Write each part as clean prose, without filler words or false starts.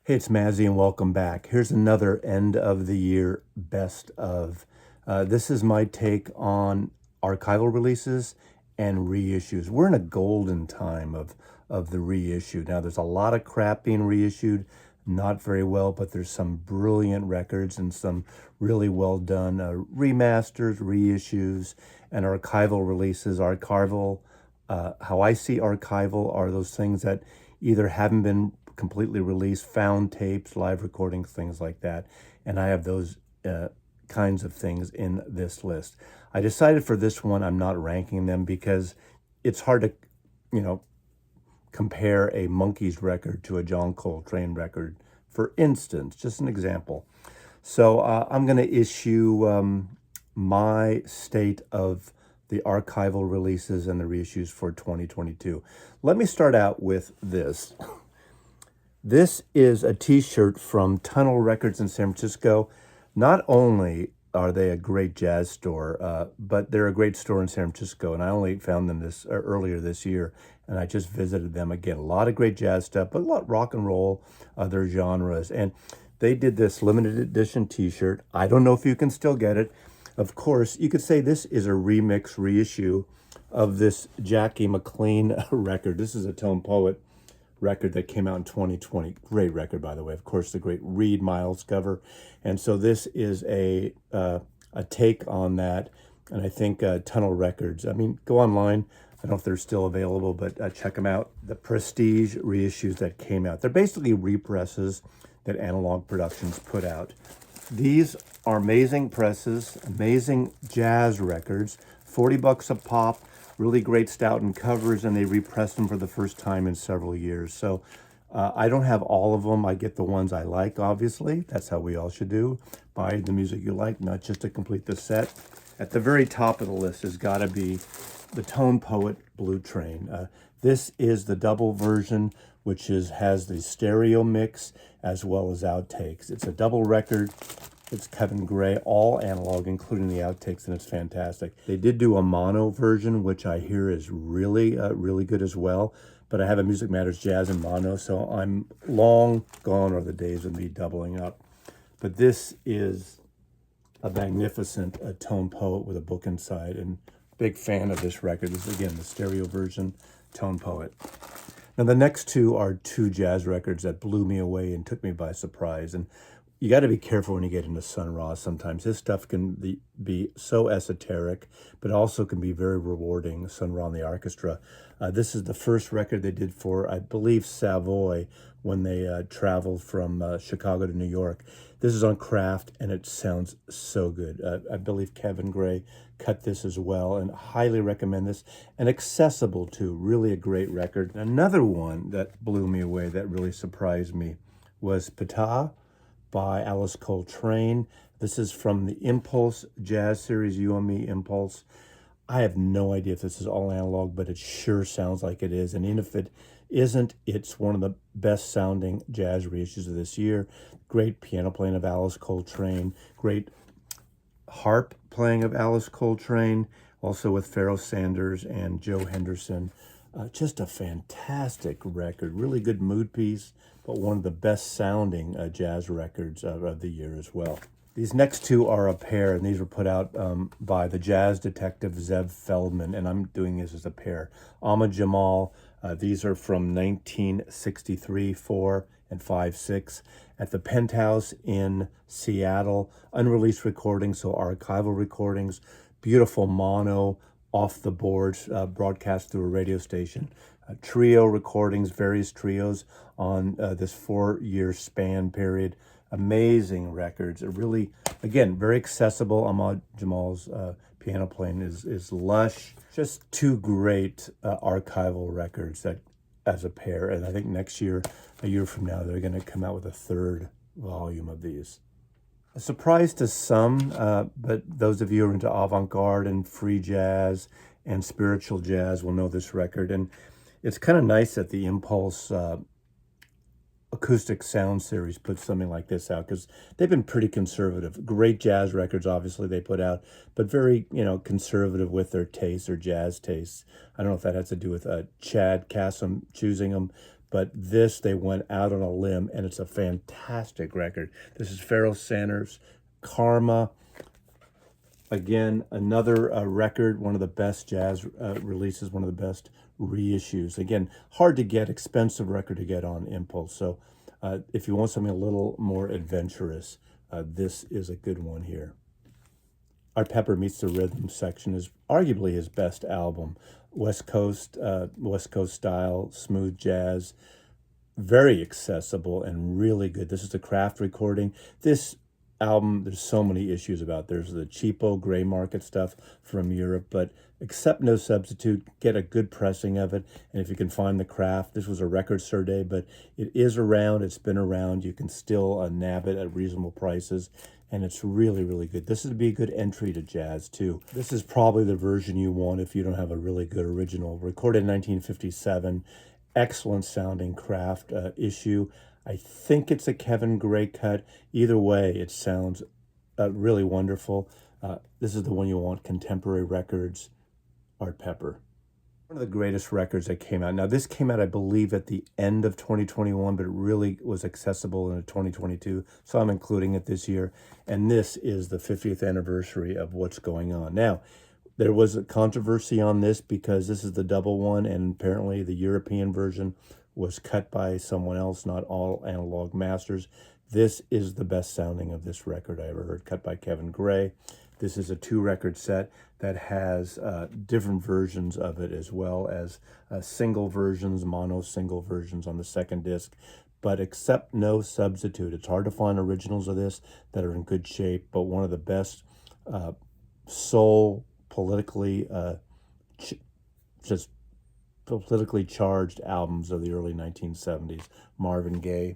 Hey, it's Mazzy and welcome back. Here's another end of the year best of. This is my take on archival releases and reissues. We're in a golden time of the reissue. Now, there's a lot of crap being reissued, not very well, but there's some brilliant records and some really well done remasters, reissues, and archival releases. Archival, how I see archival are those things that either haven't been completely released, found tapes, live recordings, things like that. And I have those kinds of things in this list. I decided for this one, I'm not ranking them because it's hard to, you know, compare a Monkees record to a John Coltrane record, for instance, just an example. So I'm going to issue my state of the archival releases and the reissues for 2022. Let me start out with this. This is a t-shirt from Tunnel Records in San Francisco. Not only are they a great jazz store, but they're a great store in San Francisco. And I only found them earlier this year, and I just visited them again. A lot of great jazz stuff, but a lot of rock and roll, other genres. And they did this limited edition t-shirt. I don't know if you can still get it. Of course, you could say this is a remix reissue of this Jackie McLean record. This is a Tone Poet record that came out in 2020. Great record, by the way. Of course, the great Reed Miles cover. And so this is a take on that. And I think Tunnel Records, I mean, go online. I don't know if they're still available, but check them out. The Prestige reissues that came out. They're basically represses that Analog Productions put out. These are amazing presses, amazing jazz records, $40 a pop. Really great Stoughton covers, and they repressed them for the first time in several years. So I don't have all of them. I get the ones I like, obviously. That's how we all should do. Buy the music you like, not just to complete the set. At the very top of the list has got to be the Tone Poet Blue Train. This is the double version, which has the stereo mix as well as outtakes. It's a double record. It's Kevin Gray, all analog, including the outtakes, and it's fantastic. They did do a mono version, which I hear is really, really good as well. But I have a Music Matters Jazz in mono, so I'm long gone are the days of me doubling up. But this is a magnificent Tone Poet with a book inside, and big fan of this record. This is, again, the stereo version, Tone Poet. Now, the next two are two jazz records that blew me away and took me by surprise. And you got to be careful when you get into Sun Ra sometimes. His stuff can be so esoteric, but also can be very rewarding, Sun Ra and the Orchestra. This is the first record they did for, I believe, Savoy when they traveled from Chicago to New York. This is on Kraft, and it sounds so good. I believe Kevin Gray cut this as well, and highly recommend this. And accessible, too. Really a great record. Another one that blew me away, that really surprised me, was Ptah by Alice Coltrane. This is from the Impulse Jazz Series, You and Me Impulse. I have no idea if this is all analog, but it sure sounds like it is. And even if it isn't, it's one of the best sounding jazz reissues of this year. Great piano playing of Alice Coltrane. Great harp playing of Alice Coltrane. Also with Pharoah Sanders and Joe Henderson. Just a fantastic record. Really good mood piece, but one of the best sounding jazz records of the year as well. These next two are a pair, and these were put out by the jazz detective Zev Feldman, and I'm doing this as a pair. Ahmad Jamal, these are from 1963, 4 and 5, 6, at the Penthouse in Seattle. Unreleased recordings, so archival recordings. Beautiful mono, off the boards, broadcast through a radio station. Trio recordings, various trios on this 4-year span period. Amazing records. Really, again, very accessible. Ahmad Jamal's piano playing is lush. Just two great archival records that, as a pair. And I think next year, a year from now, they're going to come out with a third volume of these. A surprise to some, but those of you who are into avant-garde and free jazz and spiritual jazz will know this record. And it's kind of nice that the Impulse acoustic sound series puts something like this out, because they've been pretty conservative. Great jazz records, obviously, they put out, but very, conservative with their tastes or jazz tastes. I don't know if that has to do with Chad Kassam choosing them, but this, they went out on a limb, and it's a fantastic record. This is Pharoah Sanders, Karma. Again, another record, one of the best jazz releases, one of the best reissues. Again, hard to get, expensive record to get on Impulse. So if you want something a little more adventurous, this is a good one here. Art Pepper Meets the Rhythm section is arguably his best album. West Coast style, smooth jazz, very accessible and really good. This is a craft recording. This album, there's so many issues about. There's the cheapo gray market stuff from Europe, but accept no substitute. Get a good pressing of it, and if you can find the craft, this was a record survey, but it is around. It's been around. You can still nab it at reasonable prices, and it's really, really good. This would be a good entry to jazz too. This is probably the version you want if you don't have a really good original. Recorded in 1957. Excellent sounding craft issue. I think it's a Kevin Gray cut. Either way, it sounds really wonderful. This is the one you want, Contemporary Records, Art Pepper. One of the greatest records that came out. Now, this came out, I believe, at the end of 2021, but it really was accessible in 2022, so I'm including it this year. And this is the 50th anniversary of What's Going On. Now, there was a controversy on this because this is the double one, and apparently the European version was cut by someone else, not all analog masters. This is the best sounding of this record I ever heard, cut by Kevin Gray. This is a 2-record set that has different versions of it, as well as single versions, mono single versions on the second disc, but accept no substitute. It's hard to find originals of this that are in good shape, but one of the best soul, politically just politically charged albums of the early 1970s. Marvin Gaye,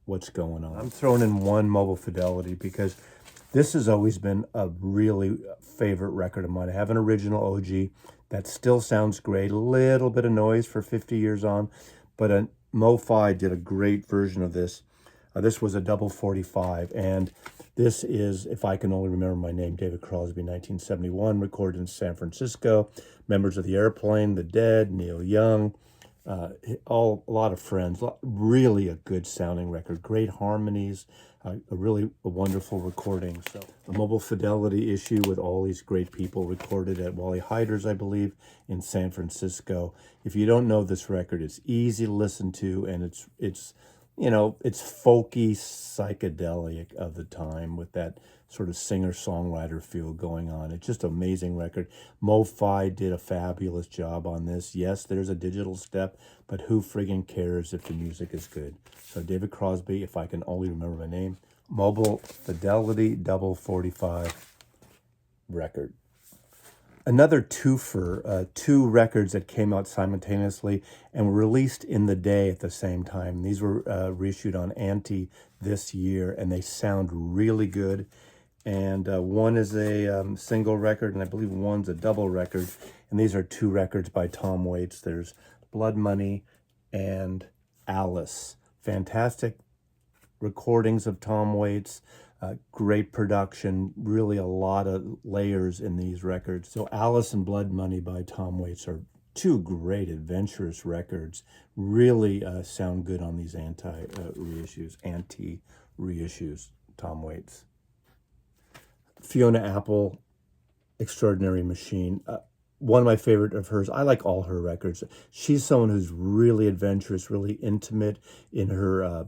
What's Going On. I'm throwing in one Mobile Fidelity because this has always been a really favorite record of mine. I have an original OG that still sounds great, a little bit of noise for 50 years on, but Mo-Fi did a great version of this. This was a double 45, and this is, if I can only remember my name, David Crosby, 1971, recorded in San Francisco. Members of the Airplane, The Dead, Neil Young, a lot of friends. Really a good sounding record, great harmonies, a really wonderful recording. So a Mobile Fidelity issue with all these great people, recorded at Wally Heider's, I believe, in San Francisco. If you don't know this record, it's easy to listen to, and it's you know, it's folky, psychedelic of the time with that sort of singer-songwriter feel going on. It's just an amazing record. Mo-Fi did a fabulous job on this. Yes, there's a digital step, but who friggin' cares if the music is good? So David Crosby, if I can only remember my name, Mobile Fidelity double 45 record. Another twofer, 2 records that came out simultaneously and were released in the day at the same time. These were reissued on Anti this year, and they sound really good. And one is a single record, and I believe one's a double record. And these are 2 records by Tom Waits. There's Blood Money and Alice. Fantastic recordings of Tom Waits. Great production, really a lot of layers in these records. So Alice and Blood Money by Tom Waits are 2 great adventurous records. Really sound good on these anti-reissues, Tom Waits. Fiona Apple, Extraordinary Machine. One of my favorite of hers. I like all her records. She's someone who's really adventurous, really intimate in her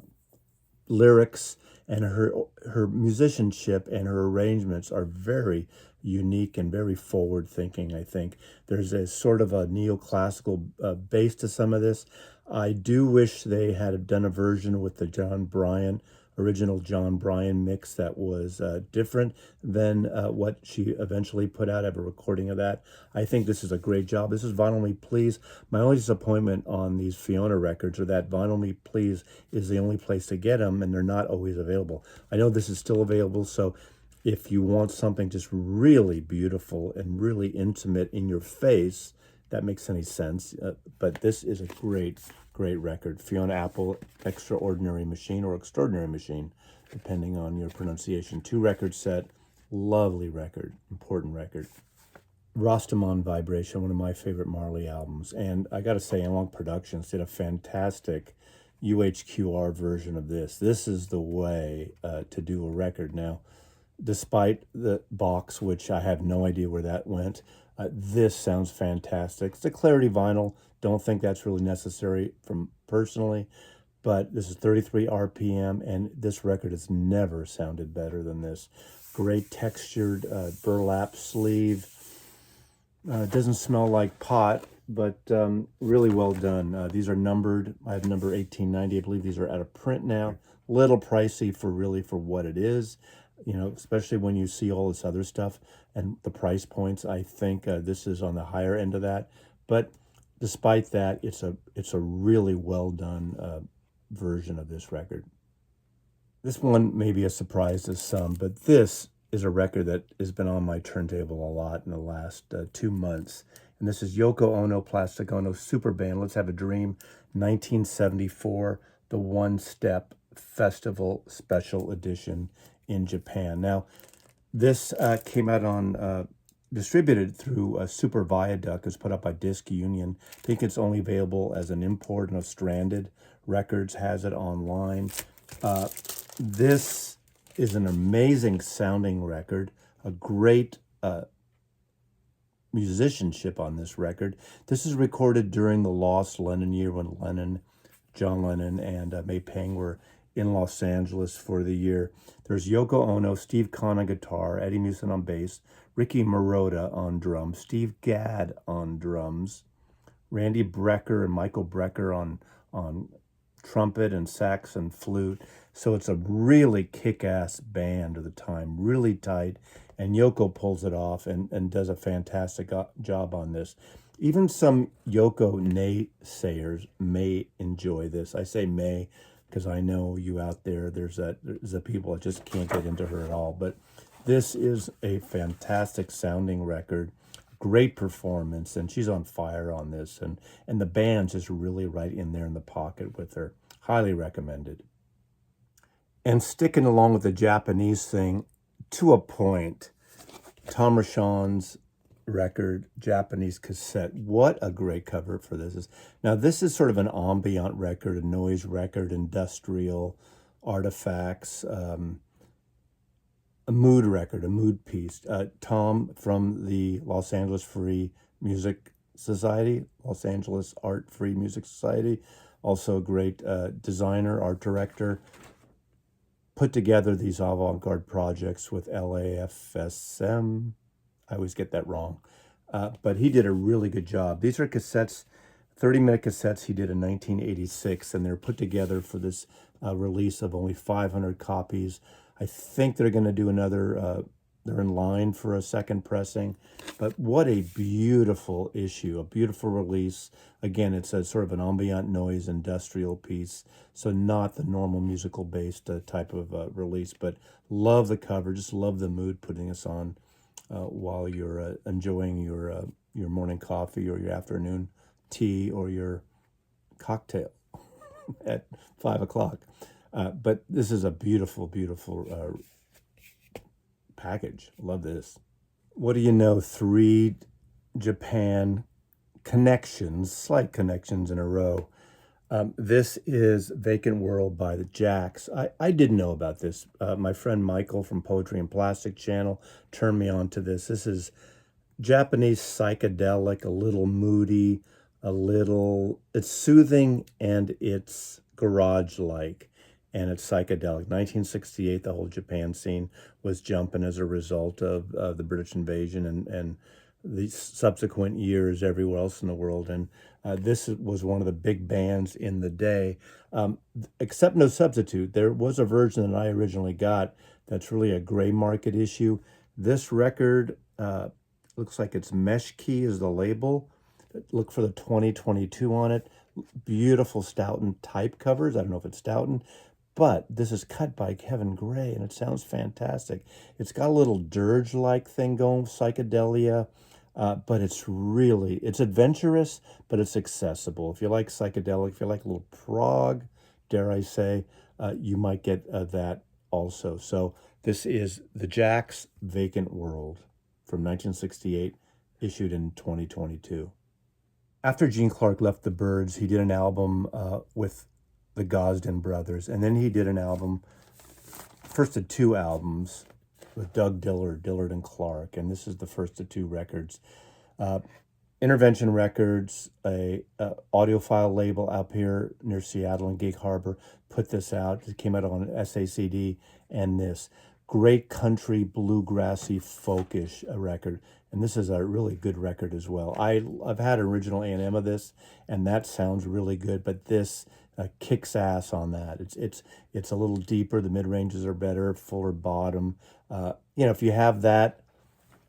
lyrics, and her musicianship and her arrangements are very unique and very forward-thinking, I think. There's a sort of a neoclassical base to some of this. I do wish they had done a version with the original John Bryan mix that was different than what she eventually put out. I have a recording of that. I think this is a great job. This is Vinyl Me Please. My only disappointment on these Fiona records are that Vinyl Me Please is the only place to get them, and they're not always available. I know this is still available, so if you want something just really beautiful and really intimate in your face, that makes any sense. But this is a great record. Fiona Apple, Extraordinary Machine, or Extraordinary Machine, depending on your pronunciation. 2-record set, lovely record, important record. Rostamon Vibration, one of my favorite Marley albums. And I got to say, Analog Productions did a fantastic UHQR version of this. This is the way to do a record now. Despite the box, which I have no idea where that went, this sounds fantastic. It's a Clarity vinyl. Don't think that's really necessary from personally, but this is 33 RPM, and this record has never sounded better than this. Great textured burlap sleeve. Doesn't smell like pot, but really well done. These are numbered. I have number 1890. I believe these are out of print now. Little pricey for what it is, especially when you see all this other stuff and the price points. I think this is on the higher end of that. But despite that, it's a really well done version of this record. This one may be a surprise to some, but this is a record that has been on my turntable a lot in the last 2 months. And this is Yoko Ono Plastic Ono Super Band, Let's Have a Dream, 1974, the One Step Festival Special Edition in Japan. Now, this came out on, distributed through Super Viaduct. It was put up by Disc Union. I think it's only available as an import, and Stranded Records has it online. This is an amazing sounding record, a great musicianship on this record. This is recorded during the Lost Lennon year when John Lennon, and May Pang were in Los Angeles for the year. There's Yoko Ono, Steve Kahn on guitar, Eddie Newson on bass, Ricky Marotta on drums, Steve Gadd on drums, Randy Brecker and Michael Brecker on trumpet and sax and flute. So it's a really kick-ass band of the time, really tight, and Yoko pulls it off and does a fantastic job on this. Even some Yoko naysayers may enjoy this. I say may because I know you out there, there's the people that just can't get into her at all. But this is a fantastic sounding record, great performance, and she's on fire on this. And the band's just really right in there in the pocket with her. Highly recommended. And sticking along with the Japanese thing, to a point, Tom Rashawn's record, Japanese Cassette. What a great cover for this is. Now, this is sort of an ambient record, a noise record, industrial artifacts, a mood record, a mood piece. Tom from the Los Angeles Free Music Society, Los Angeles Art Free Music Society, also a great designer, art director, put together these avant-garde projects with LAFSM. I always get that wrong. But he did a really good job. These are cassettes, 30-minute cassettes he did in 1986, and they're put together for this release of only 500 copies. I think they're going to do another, they're in line for a second pressing. But what a beautiful issue, a beautiful release. Again, it's a sort of an ambient noise industrial piece, so not the normal musical-based type of release, but love the cover, just love the mood putting this on while you're enjoying your morning coffee or your afternoon tea or your cocktail at 5 o'clock. But this is a beautiful, beautiful package. Love this. What do you know? 3 Japan connections, slight connections in a row. This is Vacant World by the Jacks. I didn't know about this. My friend Michael from Poetry and Plastic channel turned me on to this. This is Japanese psychedelic, a little moody, it's soothing, and it's garage-like, and it's psychedelic. 1968, the whole Japan scene was jumping as a result of the British invasion and the subsequent years everywhere else in the world. And this was one of the big bands in the day. Except No Substitute, there was a version that I originally got that's really a gray market issue. This record looks like it's Mesh Key is the label. Look for the 2022 on it. Beautiful Stoughton type covers. I don't know if it's Stoughton, but this is cut by Kevin Gray, and it sounds fantastic. It's got a little dirge-like thing going, psychedelia, but it's adventurous, but it's accessible. If you like psychedelic, if you like a little prog, dare I say, you might get that also. So this is the Jacks' Vacant World from 1968. issued in 2022. After Gene Clark left the Byrds, he did an album with the Gosden brothers, and then he did an album, first of two albums, with Doug Dillard and Clark, and this is the first of two records. Intervention Records, a audiophile label out here near Seattle and Gig Harbor, put this out. It came out on SACD, and this great country bluegrassy folkish record, and this is a really good record as well. I've had original A&M of this, and that sounds really good, but this kicks ass on that. It's a little deeper. The mid ranges are better, fuller bottom. If you have that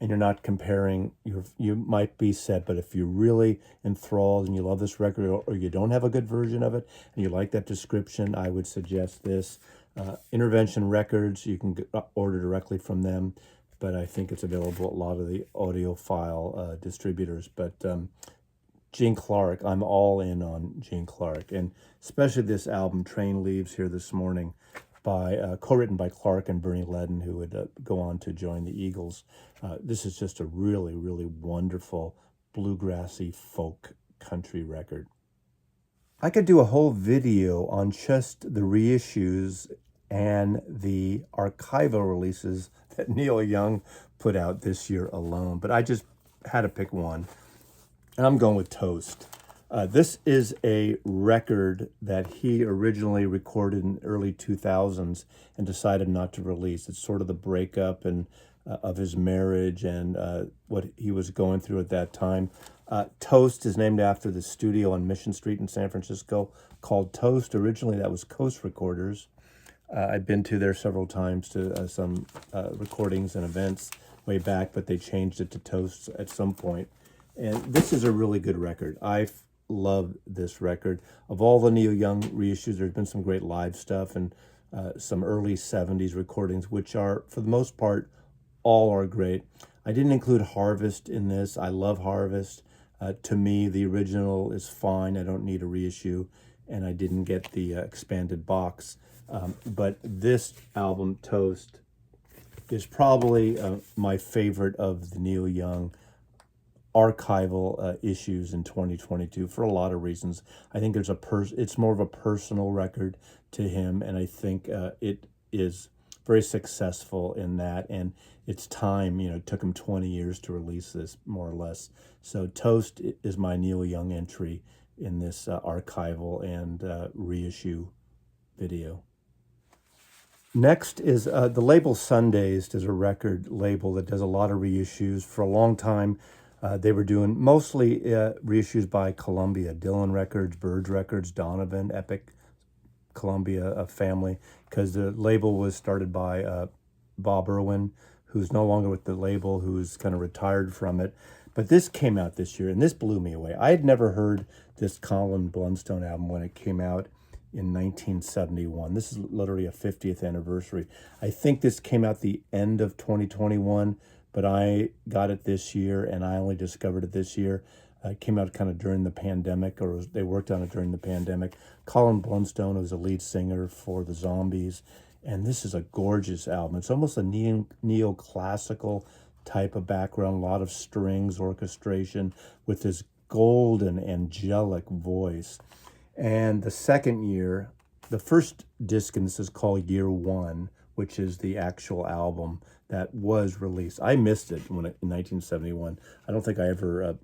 and you're not comparing, you might be set. But if you're really enthralled and you love this record, or you don't have a good version of it and you like that description, I would suggest this. Intervention Records, you can order directly from them, but I think it's available at a lot of the audiophile distributors. But Gene Clark, I'm all in on Gene Clark, and especially this album, Train Leaves Here This Morning, by co-written by Clark and Bernie Ledden, who would go on to join the Eagles. This is just a really, really wonderful bluegrassy folk country record. I could do a whole video on just the reissues and the archival releases that Neil Young put out this year alone, but I just had to pick one, and I'm going with Toast. This is a record that he originally recorded in early 2000s and decided not to release. It's sort of the breakup and of his marriage and what he was going through at that time. Toast is named after the studio on Mission Street in San Francisco called Toast. Originally, that was Coast Recorders. I've been to there several times to some recordings and events way back, but they changed it to Toast at some point. And this is a really good record. I love this record. Of all the Neil Young reissues, there's been some great live stuff and some early 70s recordings, which are, for the most part, all are great. I didn't include Harvest in this. I love Harvest. To me, the original is fine. I don't need a reissue, and I didn't get the expanded box. But this album, Toast, is probably my favorite of the Neil Young archival issues in 2022 for a lot of reasons. I think it's more of a personal record to him, and I think it is very successful in that, and it's time, it took him 20 years to release this, more or less. So Toast is my Neil Young entry in this archival and reissue video. Next is the label Sundays is a record label that does a lot of reissues. For a long time, they were doing mostly reissues by Columbia, Dylan Records, Byrds Records, Donovan, Epic, Columbia family, because the label was started by Bob Irwin, who's no longer with the label, who's kind of retired from it. But this came out this year, and this blew me away. I had never heard this Colin Blunstone album when it came out in 1971. This is literally a 50th anniversary. I think this came out the end of 2021, but I got it this year, and I only discovered it this year. It came out kind of during the pandemic, or they worked on it during the pandemic. Colin Blunstone was a lead singer for the Zombies, and this is a gorgeous album. It's almost a neoclassical type of background, a lot of strings, orchestration, with this golden, angelic voice. And the second year, the first disc in this is called Year One, which is the actual album that was released. I missed it in 1971. I don't think I ever,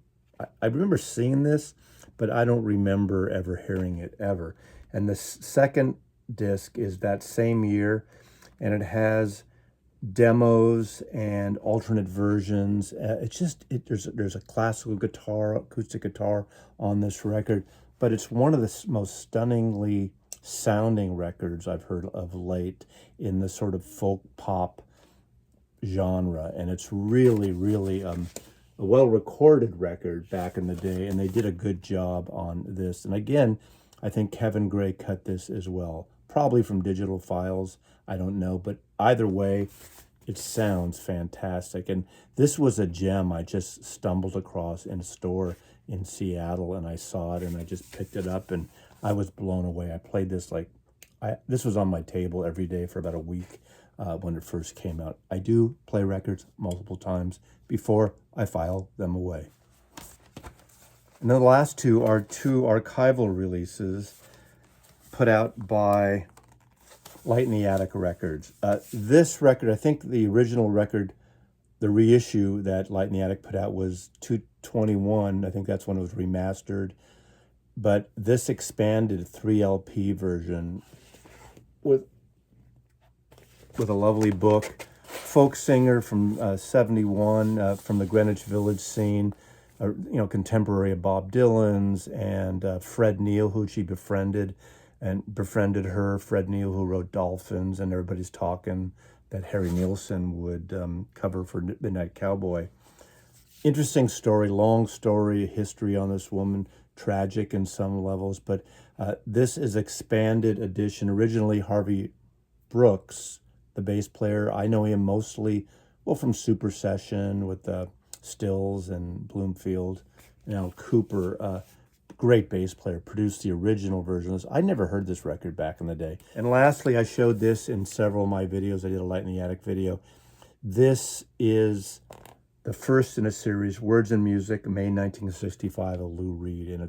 I remember seeing this, but I don't remember ever hearing it ever. And the second disc is that same year, and it has demos and alternate versions. There's a classical guitar, acoustic guitar on this record, but it's one of the most stunningly sounding records I've heard of late in the sort of folk pop genre, and it's really, really a well-recorded record back in the day, and they did a good job on this. And again, I think Kevin Gray cut this as well, probably from digital files, I don't know, but either way, it sounds fantastic. And this was a gem I just stumbled across in a store in Seattle, and I saw it, and I just picked it up, and I was blown away. I played this this was on my table every day for about a week when it first came out. I do play records multiple times before I file them away. And then the last two are two archival releases put out by Light in the Attic Records. This record, I think the original record, the reissue that Light in the Attic put out was 221. I think that's when it was remastered. But this expanded 3LP version with a lovely book, folk singer from 71, from the Greenwich Village scene, contemporary of Bob Dylan's, and Fred Neil, who she befriended her. Fred Neil, who wrote Dolphins and Everybody's Talking, that Harry Nilsson would cover for Midnight Cowboy. Interesting story, long story, history on this woman, tragic in some levels, but this is expanded edition. Originally, Harvey Brooks, the bass player, I know him mostly, from Super Session with Stills and Bloomfield. Now Cooper, great bass player, produced the original version of this. I never heard this record back in the day. And lastly, I showed this in several of my videos. I did a Light in the Attic video. This is the first in a series, Words and Music, May 1965, of Lou Reed. And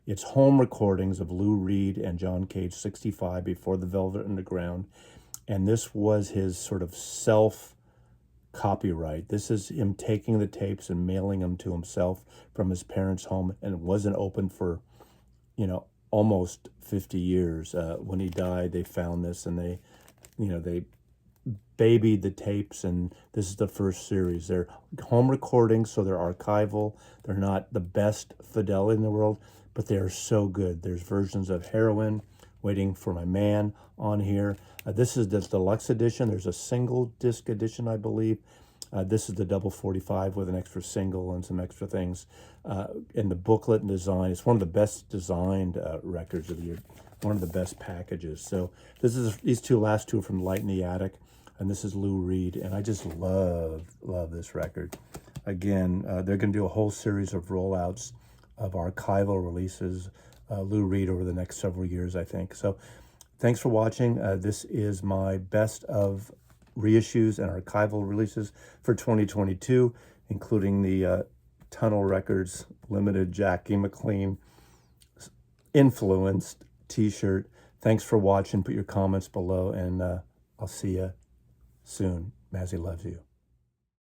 it's home recordings of Lou Reed and John Cage, 65, before the Velvet Underground. And this was his sort of self-copyright. This is him taking the tapes and mailing them to himself from his parents' home, and it wasn't open for, almost 50 years. When he died, they found this, and they babied the tapes, and this is the first series. They're home recordings, so they're archival. They're not the best fidelity in the world, but they are so good. There's versions of Heroin, Waiting for My Man on here. This is the deluxe edition. There's a single disc edition, I believe. This is the double 45 with an extra single and some extra things. And the booklet and design, it's one of the best designed records of the year, one of the best packages. So these last two are from Light in the Attic, and this is Lou Reed, and I just love this record. Again, they're going to do a whole series of rollouts of archival releases, Lou Reed, over the next several years, I think. So thanks for watching. This is my best of reissues and archival releases for 2022, including the Tunnel Records limited Jackie McLean influenced t-shirt. Thanks for watching. Put your comments below, and I'll see you soon. Mazzy loves you.